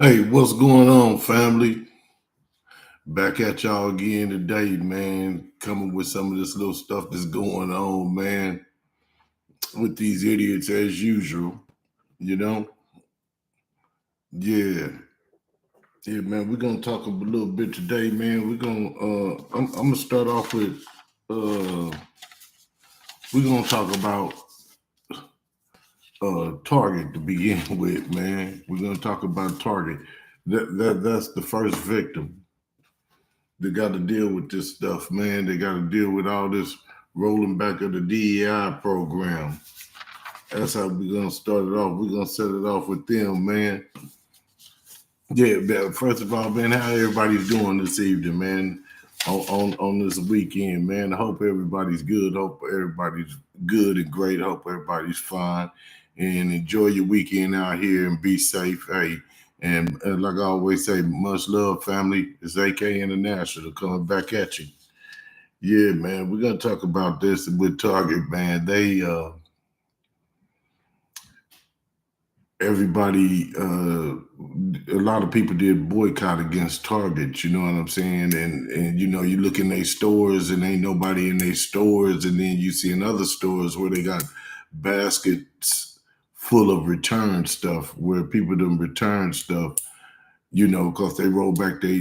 Hey, what's going on, family? Back at y'all again today, man. Coming with some of this little stuff that's going on, man, with these idiots as usual. You know? Yeah. Yeah, man. We're gonna talk a little bit today, man. I'm gonna start off with we're gonna talk about Target to begin with, man. We're gonna talk about Target. That's the first victim. They got to deal with this stuff, man. They got to deal with all this rolling back of the DEI program. That's how we're gonna start it off. We're gonna set it off with them, man. Yeah, but first of all, man, how everybody's doing this evening, man? On this weekend, man. I hope everybody's good. Hope everybody's good and great. Hope everybody's fine and enjoy your weekend out here and be safe. Hey, and like I always say, much love, family. It's AK International coming back at you. Yeah, man, we're gonna talk about this with Target, man. Everybody, a lot of people did boycott against Target. You know what I'm saying? And you look in their stores and ain't nobody in their stores, and then you see in other stores where they got baskets full of return stuff, where people done return stuff. Because they roll back they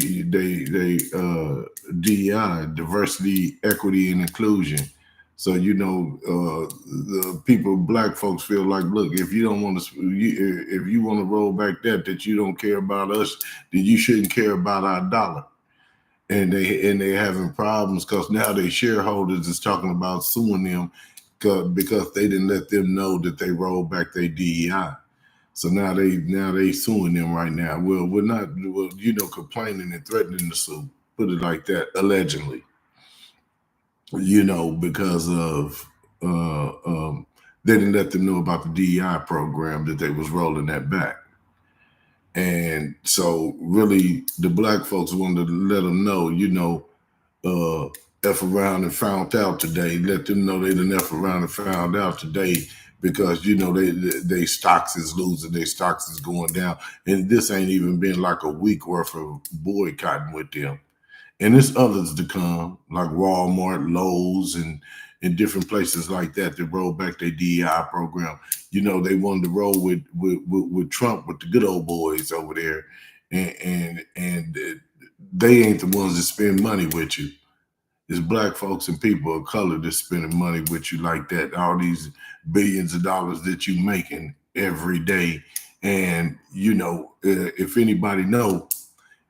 DEI, diversity, equity, and inclusion. So the people, black folks, feel like, look, if you don't want to, if you want to roll back that you don't care about us, then you shouldn't care about our dollar. And they having problems because now their shareholders is talking about suing them because they didn't let them know that they rolled back their DEI. So now they suing them right now. Well, we're not complaining and threatening to sue. Put it like that, allegedly. Because of they didn't let them know about the DEI program that they was rolling that back. And so really the black folks wanted to let them know, F around and found out today. Let them know they didn't F around and found out today because they stocks is losing, their stocks is going down, and this ain't even been like a week worth of boycotting with them. And there's others to come, like Walmart, Lowe's, and different places like that that roll back their DEI program. They wanted to roll with Trump, with the good old boys over there, and they ain't the ones that spend money with you. It's black folks and people of color that's spending money with you like that. All these billions of dollars that you making every day, and if anybody know,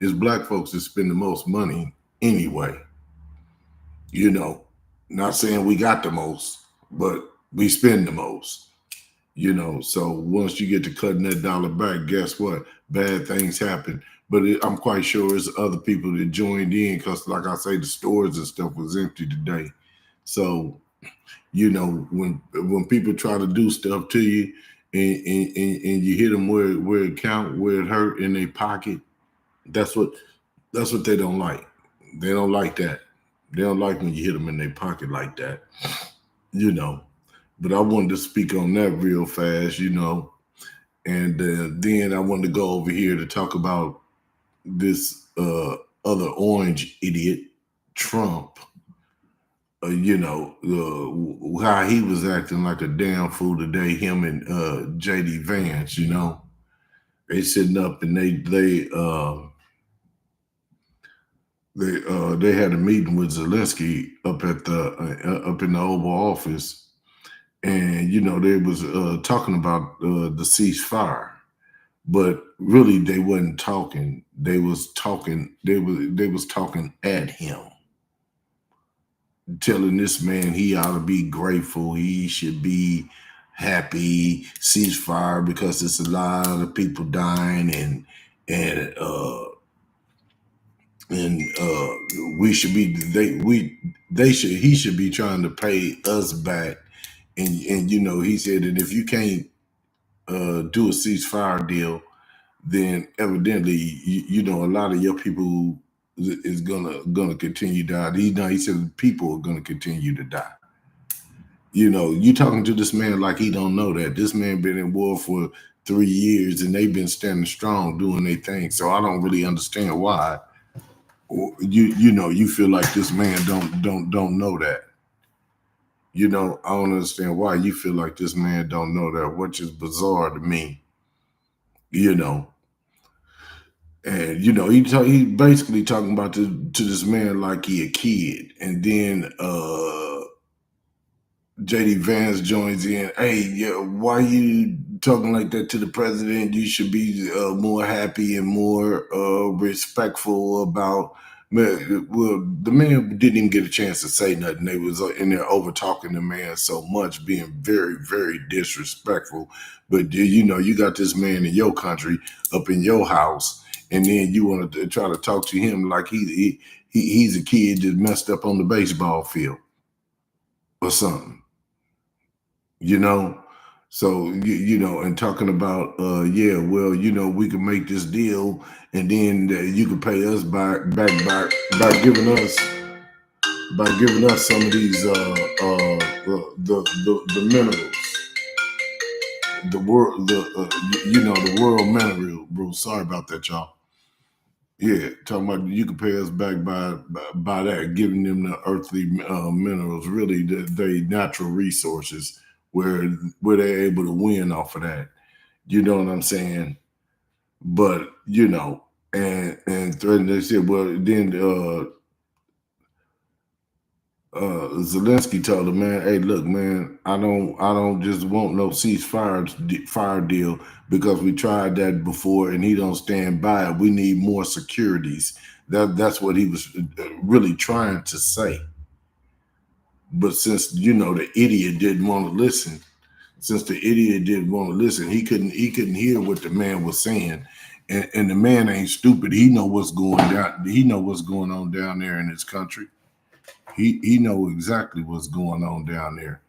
it's black folks that spend the most money anyway. You know, Not saying we got the most, but we spend the most. So once you get to cutting that dollar back, guess what? Bad things happen. But I'm quite sure it's other people that joined in because, like I say, the stores and stuff was empty today. So when people try to do stuff to you and you hit them where it count, where it hurt in their pocket, that's what they don't like. They don't like that. They don't like when you hit them in their pocket like that. You know. But I wanted to speak on that real fast. And then I wanted to go over here to talk about this other orange idiot, Trump. How he was acting like a damn fool today. Him and JD Vance. They sitting up and they had a meeting with Zelensky up in the Oval Office, and they was talking about the ceasefire, but really they wasn't talking. They was talking. They was talking at him, telling this man he ought to be grateful. He should be happy ceasefire because it's a lot of people dying and we should be they should he should be trying to pay us back. And he said that if you can't do a ceasefire deal, then evidently a lot of your people is gonna continue to die. He said people are gonna continue to die. You know, you talking to this man like he don't know that. This man been in war for 3 years and they've been standing strong doing their thing. So I don't really understand why you feel like this man don't know that. You know, I don't understand why you feel like this man don't know that, which is bizarre to me. You know, and he basically talking about to this man like he a kid, and then JD Vance joins in. Hey, yeah, why you talking like that to the president? You should be more happy and more respectful about. Well, the man didn't even get a chance to say nothing. They was in there over talking the man so much, being very, very disrespectful. But you got this man in your country, up in your house, and then you want to try to talk to him like he's a kid that messed up on the baseball field or something. you know so and talking about yeah, well, we can make this deal, and then you can pay us back by giving us some of these the minerals, the world the the world mineral. Sorry about that, y'all. Yeah, talking about you can pay us back by that, giving them the earthly minerals, really the natural resources, where they're able to win off of that. You know what I'm saying? But and they said, well, then Zelensky told him, man, hey, look, man, I don't just want no fire deal, because we tried that before and he don't stand by it. We need more securities. That's what he was really trying to say. But since the idiot didn't want to listen, he couldn't hear what the man was saying. And the man ain't stupid. He know what's going down. He know what's going on down there in his country. He know exactly what's going on down there.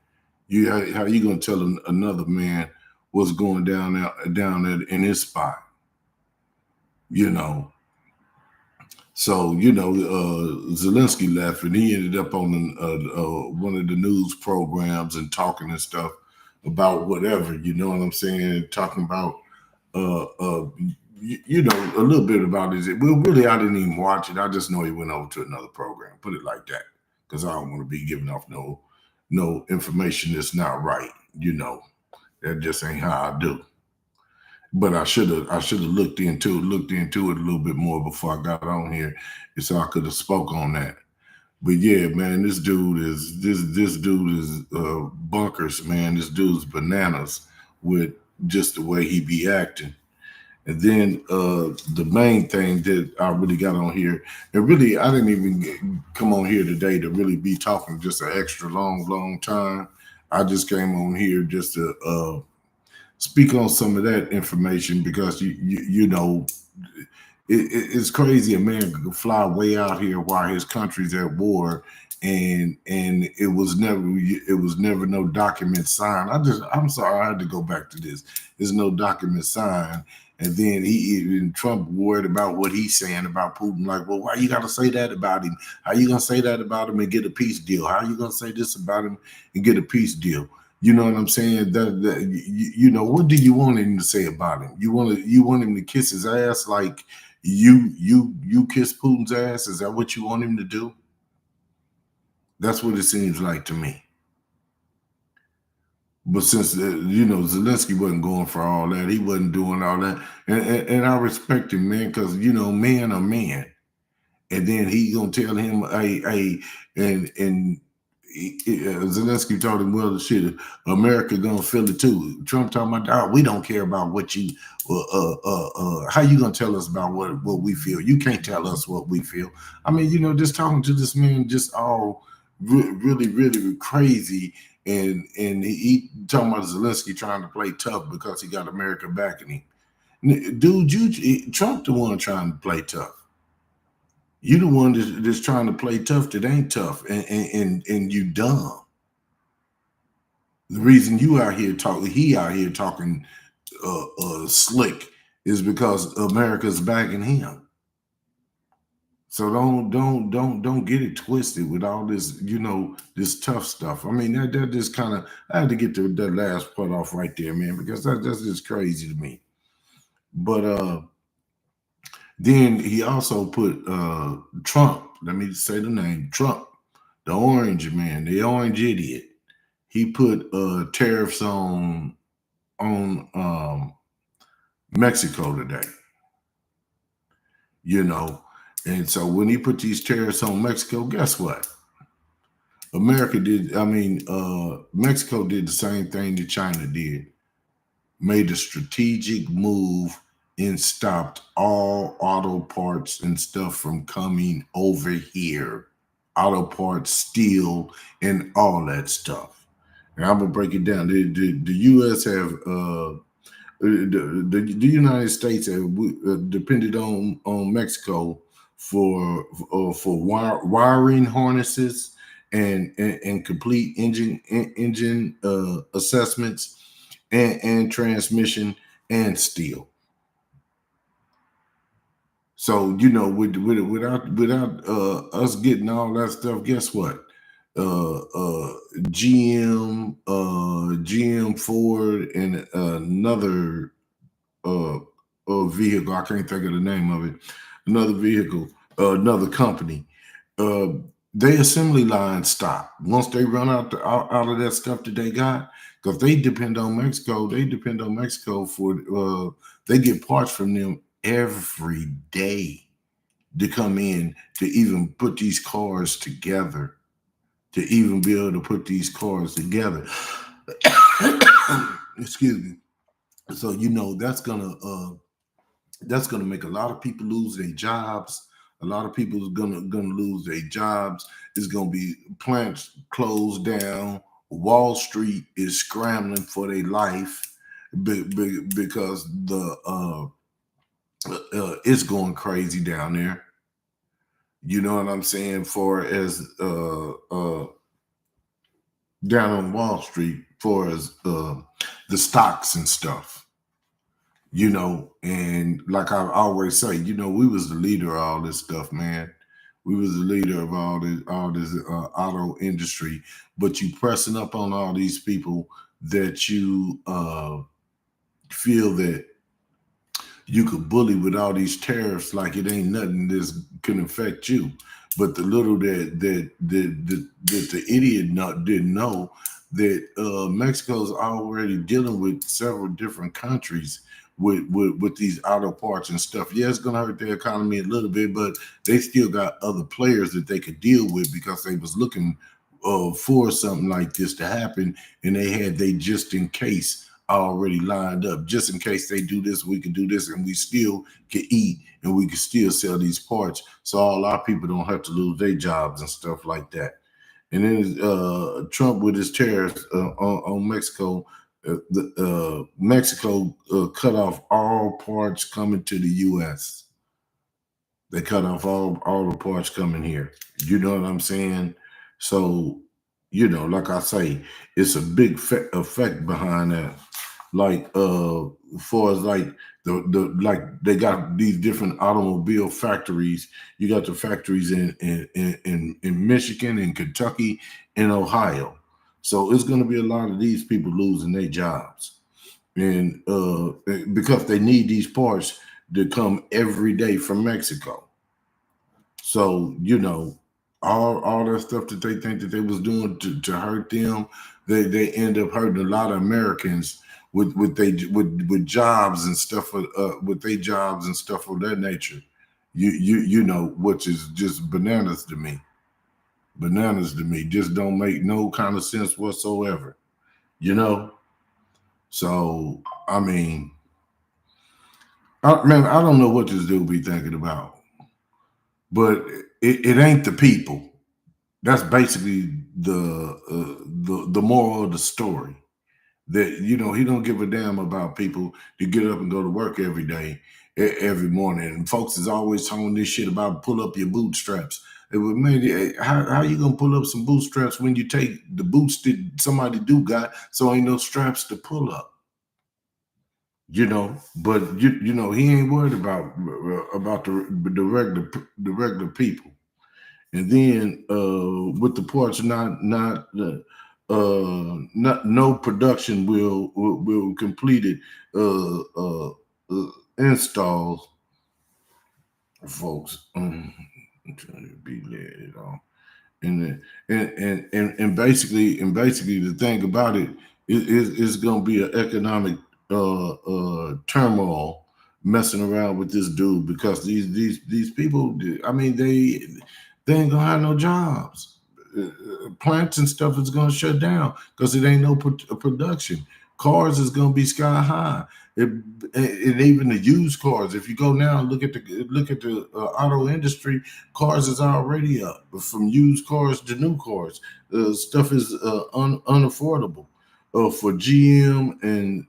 How you gonna tell another man what's going down there in his spot? You know. So Zelensky left, and he ended up on one of the news programs and talking and stuff about whatever. You know what I'm saying? Talking about uh, uh, a little bit about his. Well, really, I didn't even watch it. I just know he went over to another program. Put it like that, because I don't want to be giving off no information that's not right. That just ain't how I do. But I should have looked into it a little bit more before I got on here, so I could have spoke on that. But yeah, man, this dude is bunkers, man. This dude's bananas with just the way he be acting. And then the main thing that I really got on here, and really I didn't even come on here today to really be talking just an extra long time. I just came on here just to speak on some of that information, because it's crazy. A man could fly way out here while his country's at war, and it was never no document signed. I'm sorry, I had to go back to this. There's no document signed. And then Trump worried about what he's saying about Putin. Like, well, why you got to say that about him? How you gonna say that about him and get a peace deal? How you gonna say this about him and get a peace deal? You know what I'm saying? What do you want him to say about him? You want him to kiss his ass like you kiss Putin's ass? Is that what you want him to do? That's what it seems like to me. But since Zelensky wasn't going for all that, he wasn't doing all that, and I respect him, man, because man are man. And then he gonna tell him, hey, and Zelensky told him, well, shit, America gonna feel it too. Trump talking about, we don't care about what you, how you gonna tell us about what we feel? You can't tell us what we feel. I mean, just talking to this man, just all really, really crazy. And he talking about Zelensky trying to play tough because he got America backing him. Dude, Trump the one trying to play tough. You the one that's trying to play tough that ain't tough, and you dumb. The reason he out here talking slick, is because America's backing him. So don't get it twisted with all this, this tough stuff. I mean, that just kind of, I had to get to that last part off right there, man, because that's just crazy to me. But then he also put Trump, let me say the name, Trump, the orange man, the orange idiot. He put tariffs on Mexico today, you know. And so when he put these tariffs on Mexico, guess what? Mexico did the same thing that China did, made a strategic move and stopped all auto parts and stuff from coming over here. Auto parts, steel, and all that stuff. And I'm gonna break it down. The U.S. have the United States have depended on Mexico for wiring harnesses and complete engine assessments and transmission and steel. So without us getting all that stuff, guess what? GM, Ford, and another uh, vehicle. I can't think of the name of it. Another vehicle, another company. Uh, they assembly line stop once they run out of that stuff that they got, because they depend on Mexico. They depend on Mexico for. They get parts from them every day to come in to even put these cars together. To even be able to put these cars together. Excuse me. So that's gonna make a lot of people lose their jobs. A lot of people are gonna lose their jobs. It's gonna be plants closed down. Wall Street is scrambling for their life because the it's going crazy down there. You know what I'm saying? For as down on Wall Street, for as the stocks and stuff. And like I always say, we was the leader of all this stuff, man. We was the leader of all this auto industry. But you pressing up on all these people that you feel that you could bully with all these tariffs like it ain't nothing this can affect you. But the little that the idiot didn't know that Mexico's already dealing with several different countries with these auto parts and stuff. Yeah, it's gonna hurt their economy a little bit, but they still got other players that they could deal with because they was looking for something like this to happen, and they had they just in case already lined up. Just in case they do this, we can do this, and we still can eat, and we can still sell these parts, so all our people don't have to lose their jobs and stuff like that. And then Trump with his tariffs on Mexico. Mexico cut off all parts coming to the U.S. They cut off all the parts coming here. You know what I'm saying? So, like I say, it's a big effect behind that. Like, as far as like like they got these different automobile factories. You got the factories in Michigan, in Kentucky, in Ohio. So it's going to be a lot of these people losing their jobs, and because they need these parts to come every day from Mexico. So, all that stuff that they think that they was doing to hurt them, they end up hurting a lot of Americans with jobs and stuff with their jobs and stuff of that nature. Which is just bananas to me. Bananas to me. Just don't make no kind of sense whatsoever. You know? So I mean, man, I don't know what this dude be thinking about. But it ain't the people. That's basically the moral of the story. That he don't give a damn about people to get up and go to work every day, every morning. And folks is always talking this shit about pull up your bootstraps. It would man, how you gonna pull up some bootstraps when you take the boots that somebody do got, so ain't no straps to pull up. But he ain't worried about the regular people. And then with the parts not no production will complete it installs, folks. I'm trying to be led on. And basically the thing about it is going to be an economic turmoil messing around with this dude, because these people, I mean, they ain't gonna have no jobs. Plants and stuff is gonna shut down because it ain't no production. Cars is gonna be sky high. It, and even the used cars. If you go now and look at the auto industry, cars is already up from used cars to new cars. Stuff is unaffordable for GM and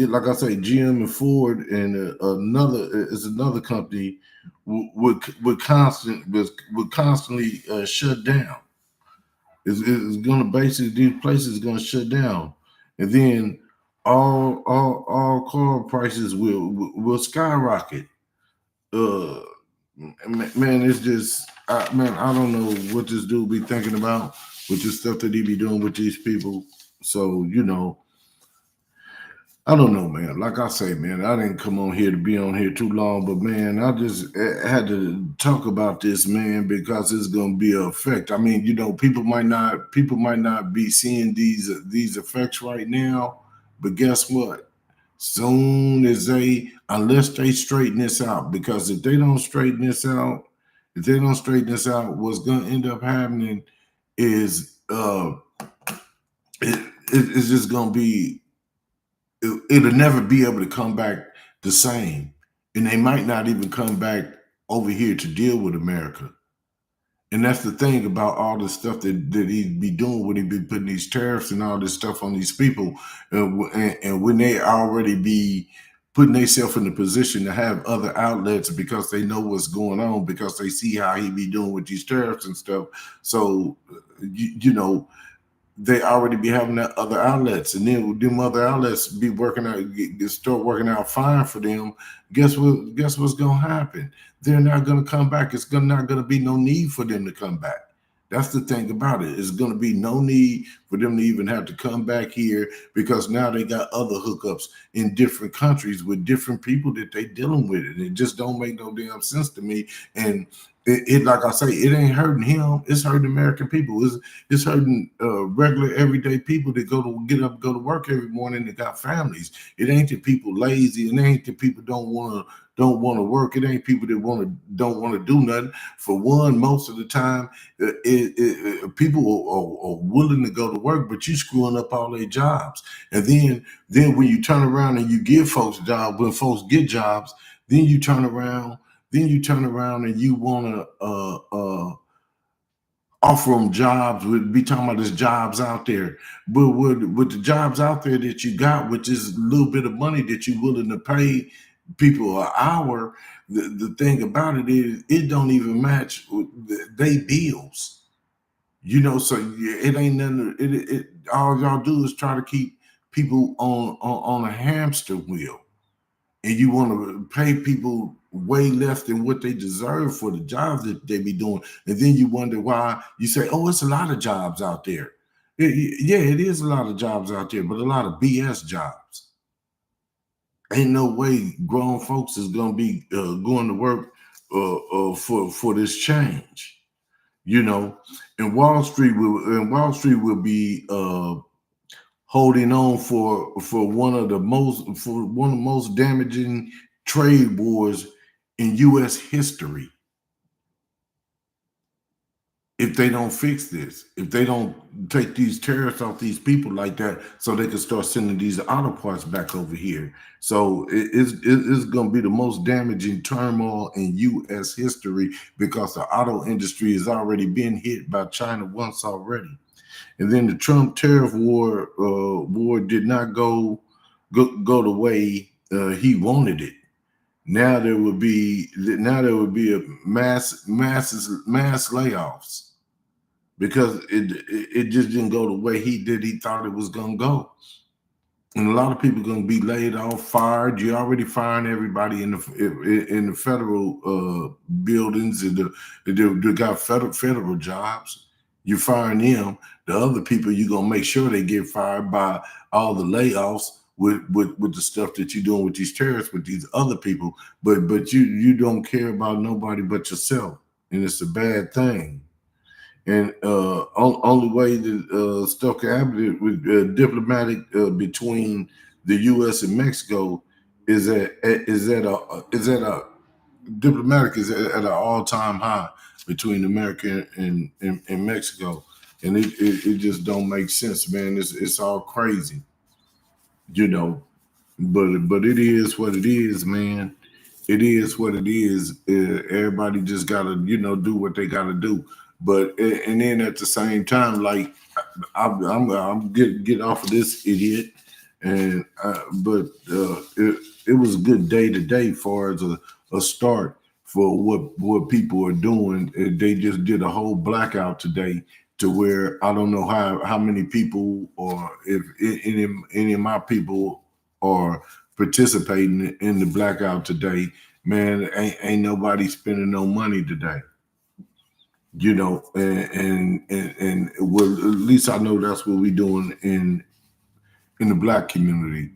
like I say, GM and Ford and another company would constantly shut down. It's going to basically, these places going to shut down, and then all car prices will skyrocket. Uh, man, it's just man, I don't know what this dude be thinking about with the stuff that he be doing with these people. So I don't know, man. Like I say, man, I didn't come on here to be on here too long, but man, I just had to talk about this, man, because it's going to be an effect. I mean, people might not be seeing these effects right now, but guess what? Soon as unless they straighten this out, because if they don't straighten this out, what's going to end up happening is it's just going to be it'll never be able to come back the same. And they might not even come back over here to deal with America. And that's the thing about all the stuff that he'd be doing when he be putting these tariffs and all this stuff on these people. And when they already be putting themselves in the position to have other outlets because they know what's going on, because they see how he be doing with these tariffs and stuff. So, they already be having that other outlets, and then them other outlets be working out, start working out fine for them. Guess what? Guess what's gonna happen? They're not gonna come back. Not gonna be no need for them to come back. That's the thing about it. It's gonna be no need for them to even have to come back here, because now they got other hookups in different countries with different people that they dealing with, and it just don't make no damn sense to me. And like I say, it ain't hurting him. It's hurting American people. It's hurting regular everyday people that get up, go to work every morning, that got families. It ain't the people lazy, and it ain't the people don't want to work. It ain't people that don't want to do nothing. For one, most of the time, people are willing to go to work, but you screwing up all their jobs. And then when you turn around and you give folks jobs, when folks get jobs, then you turn around. And you want to offer them jobs. We'd be talking about there's jobs out there, but with the jobs out there that you got, which is a little bit of money that you're willing to pay people an hour, the thing about it is it don't even match they bills. So it ain't nothing. All y'all do is try to keep people on a hamster wheel, and you want to pay people way less than what they deserve for the jobs that they be doing. And then you wonder why you say, oh, it's a lot of jobs out there. Yeah, it is a lot of jobs out there, but a lot of BS jobs. Ain't no way grown folks is going to be going to work for this change. And Wall Street will be holding on for one of the most damaging trade wars in U.S. history. If they don't fix this, if they don't take these tariffs off these people like that, so they can start sending these auto parts back over here. So it's going to be the most damaging turmoil in U.S. history, because the auto industry has already been hit by China once already. And then the Trump tariff war did not go the way he wanted it. Now there would be a mass layoffs, because it just didn't go the way he thought it was gonna go. And a lot of people going to be laid off, fired. You already firing everybody in the federal buildings and they got federal jobs. You firing them. The other people, you gonna make sure they get fired by all the layoffs with the stuff that you're doing with these terrorists, with these other people. But you don't care about nobody but yourself, and it's a bad thing. And only way that stuff can happen with diplomatic between the U.S. and Mexico is at a diplomatic is at an all time high between America and Mexico, and it just don't make sense, man. It's all crazy, you know. But it is what it is, man. It is what it is. Everybody just gotta do what they gotta do. But and then at the same time, like I'm get off of this idiot, and it was a good day today, far as a start for what people are doing. They just did a whole blackout today, to where I don't know how many people, or if any of my people are participating in the blackout today. Man, ain't nobody spending no money today. And well, at least I know that's what we doing in the black community.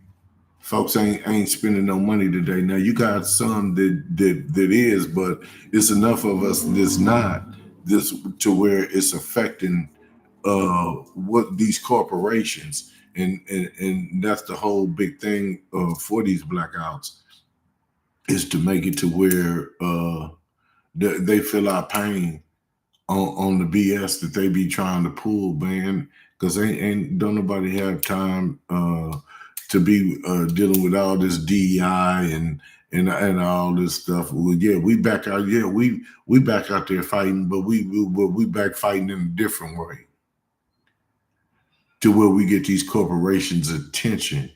Folks ain't spending no money today. Now you got some that is, but it's enough of us that's not, this to where it's affecting what these corporations, and that's the whole big thing for these blackouts, is to make it to where they feel our pain on the BS that they be trying to pull, man. Because ain't don't nobody have time to be dealing with all this DEI and all this stuff. Well, yeah, we back out. Yeah, we back out there fighting, but we back fighting in a different way, to where we get these corporations' attention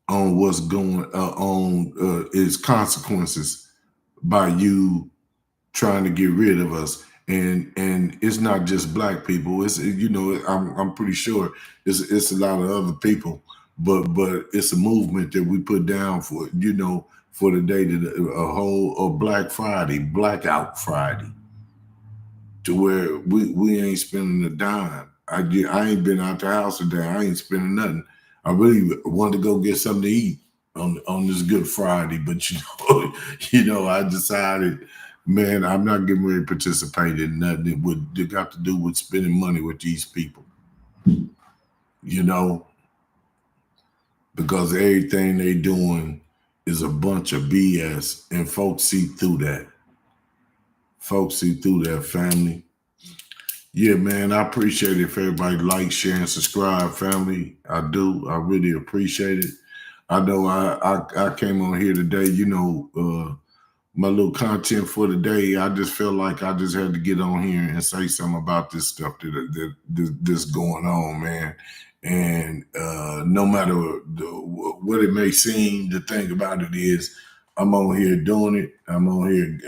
on what's going on, its consequences by you trying to get rid of us. And it's not just black people. It's I'm pretty sure it's a lot of other people, but it's a movement that we put down for the day, to a whole Black Friday, Blackout Friday, to where we ain't spending a dime. I ain't been out the house today. I ain't spending nothing. I really wanted to go get something to eat on this Good Friday, but I decided, man, I'm not getting ready to participate in nothing that got to do with spending money with these people. You know, because everything they doing is a bunch of BS, and folks see through that. Folks see through that, family. Yeah, man, I appreciate it if everybody like, share, and subscribe, family. I do. I really appreciate it. I know I came on here today, my little content for the day. I just felt like I just had to get on here and say something about this stuff that's going on, man. And no matter what it may seem, the thing about it is, I'm on here doing it. I'm on here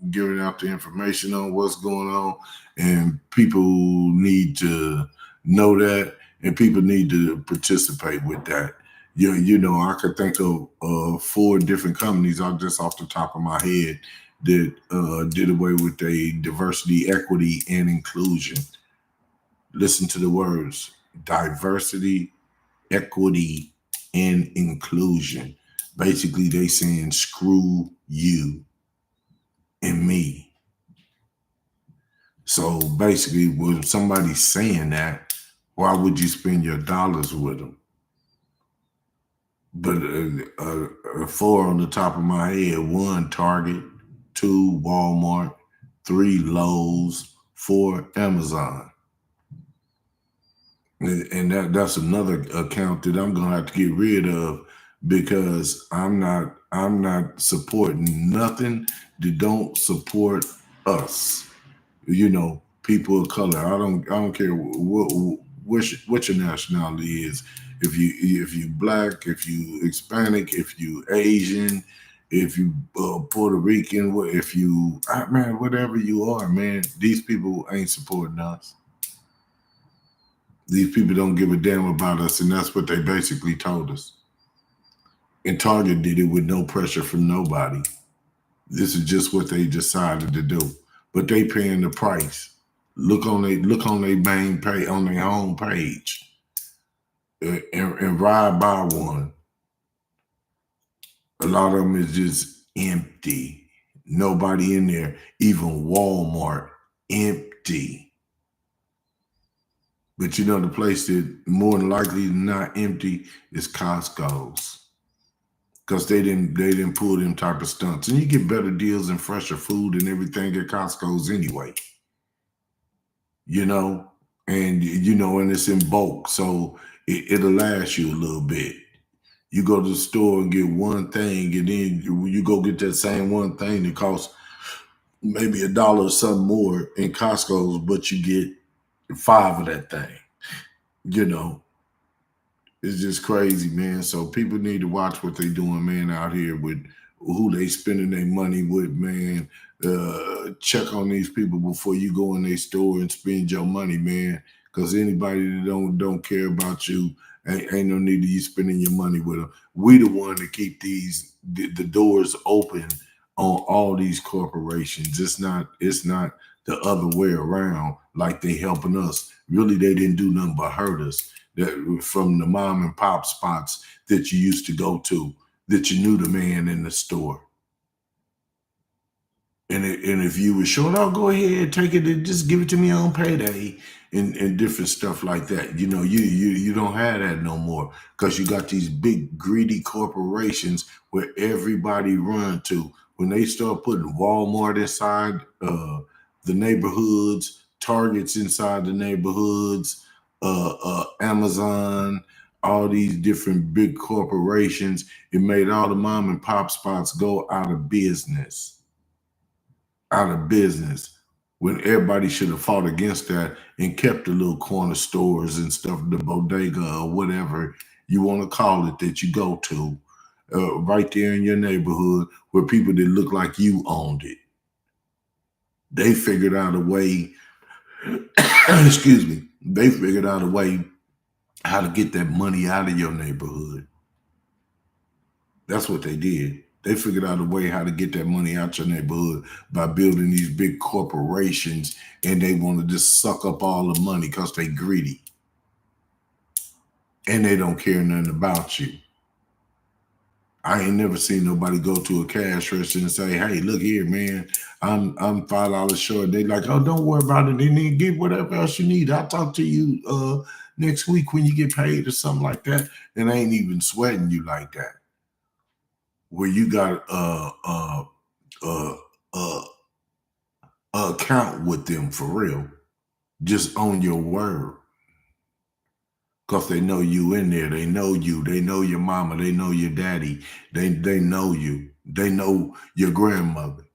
giving out the information on what's going on, and people need to know that, and people need to participate with that. I could think of 4 different companies just off the top of my head that did away with a diversity, equity, and inclusion. Listen to the words: diversity, equity, and inclusion. Basically, they saying screw you and me. So basically, when somebody's saying that, why would you spend your dollars with them? But 4 on the top of my head: 1, Target; 2, Walmart; 3, Lowe's; 4, Amazon. And that's another account that I'm gonna have to get rid of, because I'm not supporting nothing that don't support us. People of color. I don't care what your nationality is. If you black, if you Hispanic, if you Asian, if you Puerto Rican, if you man, whatever you are, man, these people ain't supporting us. These people don't give a damn about us, and that's what they basically told us. And Target did it with no pressure from nobody. This is just what they decided to do. But they paying the price. Look on their main page on their home page and ride by one. A lot of them is just empty. Nobody in there. Even Walmart, empty. But you know the place that more than likely not empty is Costco's. Because they didn't pull them type of stunts. And you get better deals and fresher food and everything at Costco's anyway. You know? And it's in bulk. So it'll last you a little bit. You go to the store and get one thing, and then you go get that same one thing that costs maybe $1 or something more in Costco's, but you get 5 of that thing. You know, it's just crazy, man. So people need to watch what they doing, man, out here with who they spending their money with, man. Check on these people before you go in their store and spend your money, man. Because anybody that don't care about you, ain't no need of you spending your money with them. We the one to keep the doors open on all these corporations. It's not the other way around. Like they helping us. Really, they didn't do nothing but hurt us. That from the mom and pop spots that you used to go to, that you knew the man in the store. And if you were short, I'll go ahead, take it, and just give it to me on payday, and different stuff like that. You don't have that no more because you got these big greedy corporations where everybody run to. When they start putting Walmart inside the neighborhoods, Targets inside the neighborhoods, Amazon, all these different big corporations, it made all the mom and pop spots go out of business when everybody should have fought against that and kept the little corner stores and stuff, the bodega or whatever you want to call it that you go to, right there in your neighborhood where people that look like you owned it. They figured out a way, excuse me, they figured out a way how to get that money out of your neighborhood. That's what they did. They figured out a way how to get that money out your neighborhood by building these big corporations, and they want to just suck up all the money because they greedy and they don't care nothing about you. I ain't never seen nobody go to a cash register and say, "Hey, look here, man, I'm $5 short." They like, "Oh, don't worry about it. They need get whatever else you need. I'll talk to you next week when you get paid or something like that." And I ain't even sweating you like that. Where you got uh, uh, account with them for real. Just on your word. Because they know you in there. They know you. They know your mama. They know your daddy. They know you. They know your grandmother.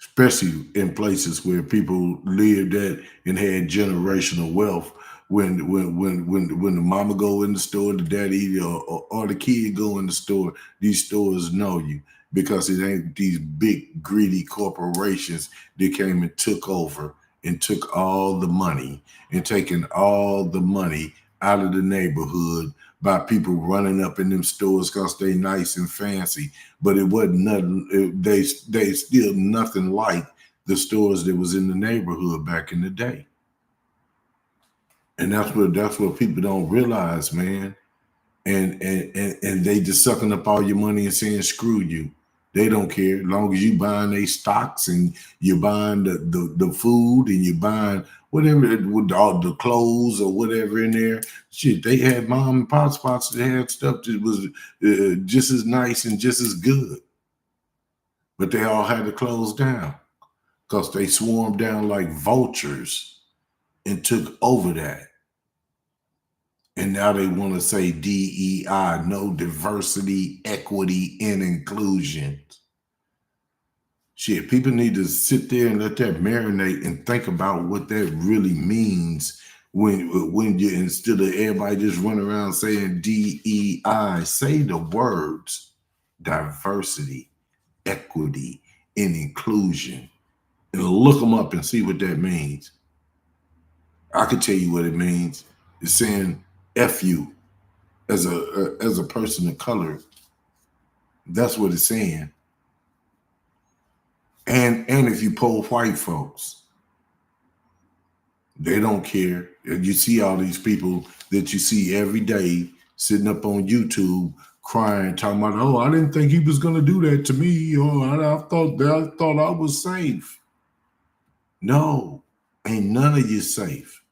Especially in places where people lived at and had generational wealth. When the mama go in the store, the daddy or the kid go in the store, these stores know you because it ain't these big greedy corporations that came and took over and took all the money and taking all the money out of the neighborhood by people running up in them stores because they nice and fancy. But it wasn't nothing. They still nothing like the stores that was in the neighborhood back in the day. And that's what people don't realize, man. And they just sucking up all your money and saying screw you. They don't care as long as you buying their stocks and you're buying the food and you're buying whatever with all the clothes or whatever in there. Shit, they had mom and pop spots that had stuff that was just as nice and just as good, but they all had to close down because they swarmed down like vultures and took over that. And now they want to say DEI, no diversity, equity, and inclusion. Shit, people need to sit there and let that marinate and think about what that really means when you instead of everybody just run around saying DEI, say the words diversity, equity, and inclusion, and look them up and see what that means. I could tell you what it means. It's saying "f you" as a person of color. That's what it's saying. And if you poll white folks, they don't care. You see all these people that you see every day sitting up on YouTube crying, talking about, "Oh, I didn't think he was gonna do that to me," or I thought I was safe. No, ain't none of you safe.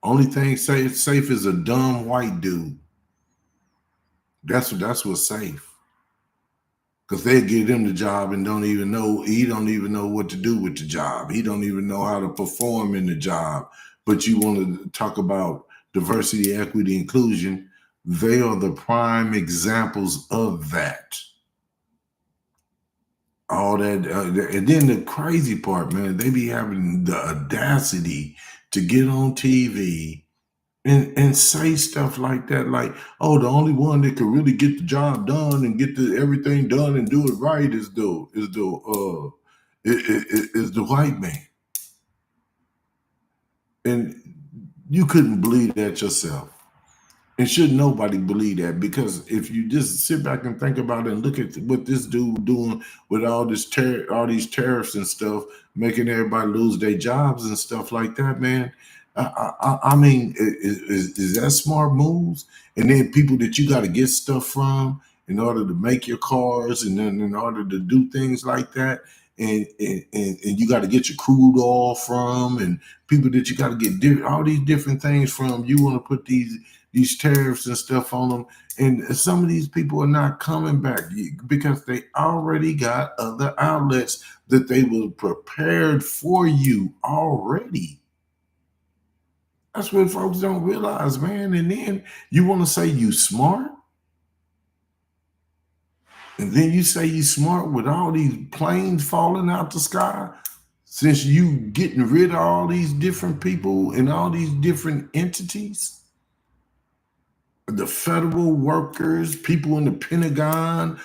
Only thing safe is a dumb white dude. That's what's safe. Because they give him the job and he don't even know what to do with the job. He don't even know how to perform in the job. But you want to talk about diversity, equity, inclusion. They are the prime examples of that. All that, and then the crazy part, man, they be having the audacity to get on TV and say stuff like that, like, "Oh, the only one that could really get the job done and get everything done and do it right is the white man," and you couldn't believe that yourself. And should nobody believe that? Because if you just sit back and think about it and look at what this dude doing with all all these tariffs and stuff, making everybody lose their jobs and stuff like that, man. I mean, is that smart moves? And then people that you got to get stuff from in order to make your cars, and then in order to do things like that, and you got to get your crude oil from, and people that you got to get all these different things from. You want to put these tariffs and stuff on them. And some of these people are not coming back because they already got other outlets that they were prepared for you already. That's what folks don't realize, man. And then you want to say you smart? And then you say you smart with all these planes falling out the sky? Since you getting rid of all these different people and all these different entities? The federal workers, people in the Pentagon,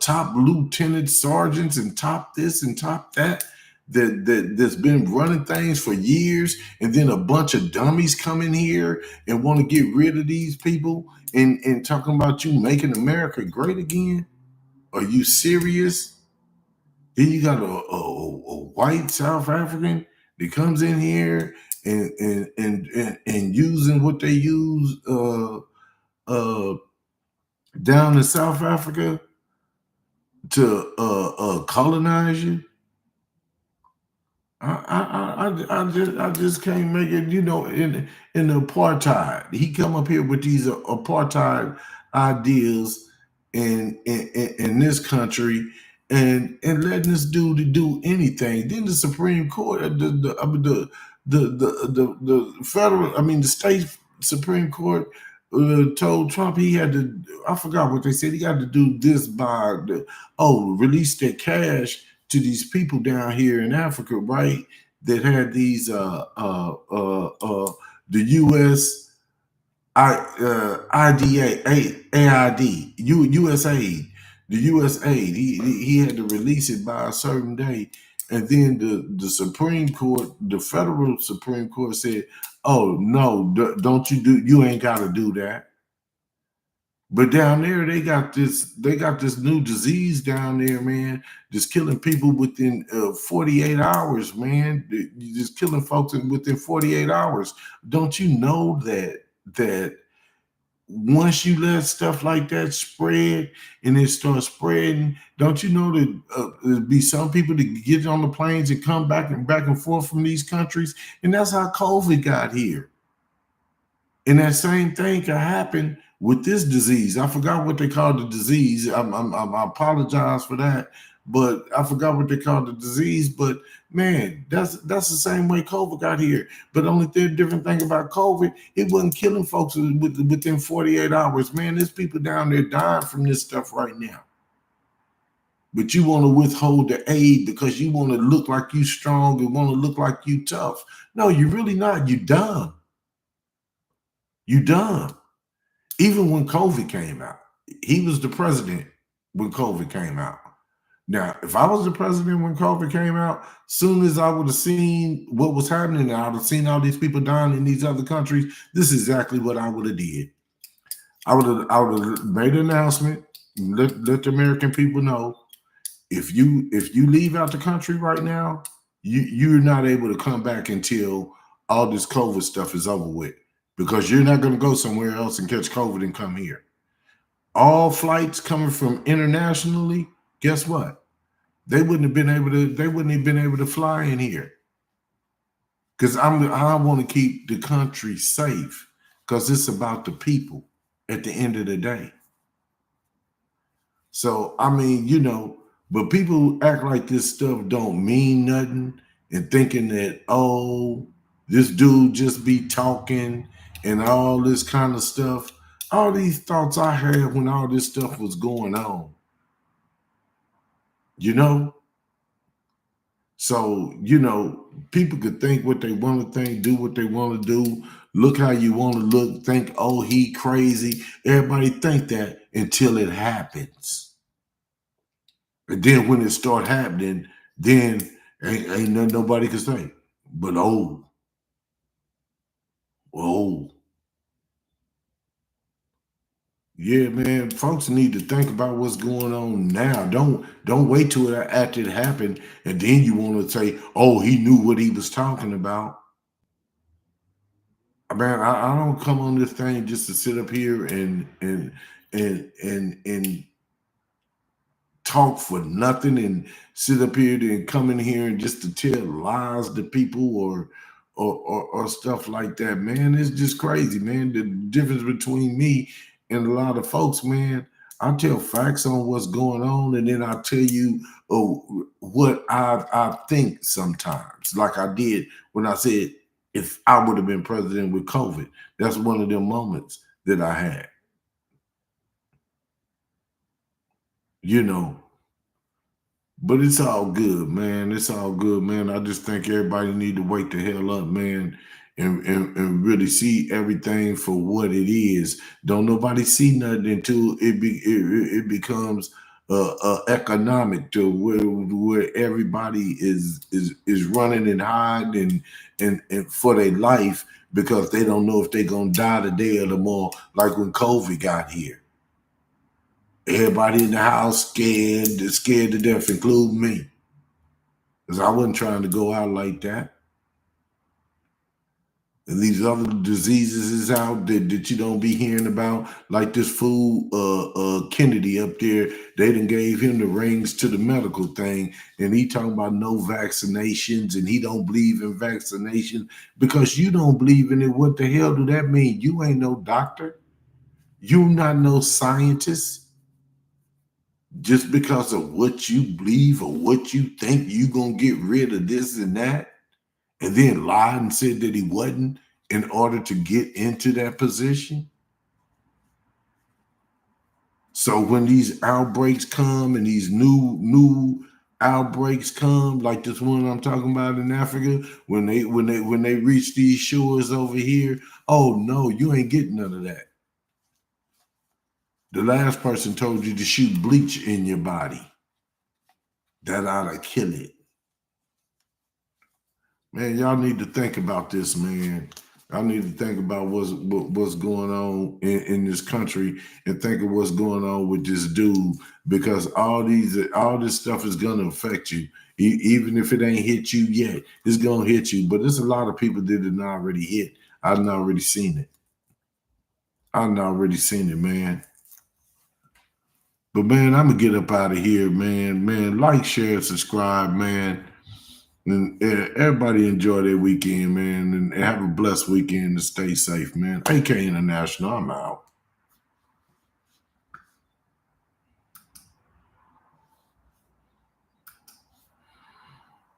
top lieutenant sergeants, and top this and top that's been running things for years, and then a bunch of dummies come in here and want to get rid of these people and talking about you making America great again. Are you serious? Then you got a white South African that comes in here and using what they use uh, down in South Africa to colonize you. I just can't make it. In the apartheid, he come up here with these apartheid ideas in this country, and letting this dude to do anything. Then the Supreme Court, the federal, I mean the state Supreme Court told Trump he had to. I forgot what they said. He got to do this by release their cash to these people down here in Africa, right? That had these the U.S. IDA, AID, USAID, the USAID. He had to release it by a certain day, and then the Supreme Court, the federal Supreme Court said, "Oh no, don't you do? You ain't got to do that." But down there, they got this new disease down there, man. Just killing people within 48 hours, man. You just killing folks within 48 hours. Don't you know that once you let stuff like that spread and it starts spreading, don't you know that there'll be some people that get on the planes and come back and forth from these countries, and that's how COVID got here. And that same thing can happen with this disease. I forgot what they call the disease. I apologize for that, but I forgot what they call the disease. But man, that's the same way COVID got here. But only different thing about COVID, it wasn't killing folks within 48 hours. Man, there's people down there dying from this stuff right now. But you want to withhold the aid because you want to look like you strong and want to look like you tough. No, you're really not. You dumb. You dumb. Even when COVID came out, he was the president when COVID came out. Now, if I was the president when COVID came out, soon as I would have seen what was happening, I would have seen all these people dying in these other countries. This is exactly what I would have did. I would have made an announcement, let the American people know if you leave out the country right now, you're not able to come back until all this COVID stuff is over with, because you're not going to go somewhere else and catch COVID and come here. All flights coming from internationally, guess what? They wouldn't have been able to. They wouldn't have been able to fly in here, because I want to keep the country safe, because it's about the people at the end of the day. So I mean, but people act like this stuff don't mean nothing, and thinking that, oh, this dude just be talking and all this kind of stuff. All these thoughts I had when all this stuff was going on, you know. So, people could think what they want to think, do what they want to do, look how you want to look, think, oh, he crazy. Everybody think that until it happens. And then when it start happening, then ain't nothing nobody can say. But oh, yeah, man, folks need to think about what's going on now. Don't wait till after it happened and then you want to say, oh, he knew what he was talking about. Man, I don't come on this thing just to sit up here and talk for nothing, and sit up here and come in here and just to tell lies to people, or stuff like that. Man, it's just crazy, man. The difference between me and a lot of folks, man, I tell facts on what's going on, and then I tell you, what I think sometimes, like I did when I said, if I would have been president with COVID. That's one of them moments that I had, you know. But it's all good, man. It's all good, man. I just think everybody need to wake the hell up, man, and really see everything for what it is. Don't nobody see nothing until it becomes economic, to where everybody is running and hiding and for their life, because they don't know if they're gonna die today or tomorrow. Like when COVID got here. Everybody in the house scared to death, including me, because I wasn't trying to go out like that. And these other diseases is out that you don't be hearing about, like this fool Kennedy up there. They done gave him the rings to the medical thing, and he talking about no vaccinations, and he don't believe in vaccination. Because you don't believe in it, what the hell do that mean? You ain't no doctor. You not no scientist. Just because of what you believe or what you think, you gonna get rid of this and that, and then lied and said that he wasn't in order to get into that position. So when these outbreaks come, and these new outbreaks come, like this one I'm talking about in Africa, when they reach these shores over here, oh no, you ain't getting none of that. The last person told you to shoot bleach in your body. That ought to kill it. Man, y'all need to think about this, man. Y'all need to think about what's going on in this country, and think of what's going on with this dude, because all this stuff is gonna affect you. Even if it ain't hit you yet, it's gonna hit you. But there's a lot of people that didn't already hit. I've already seen it. I've already seen it, man. But man, I'm gonna get up out of here, man. Man, like, share, subscribe, man. And everybody enjoy their weekend, man, and have a blessed weekend and stay safe, man. AK International, I'm out.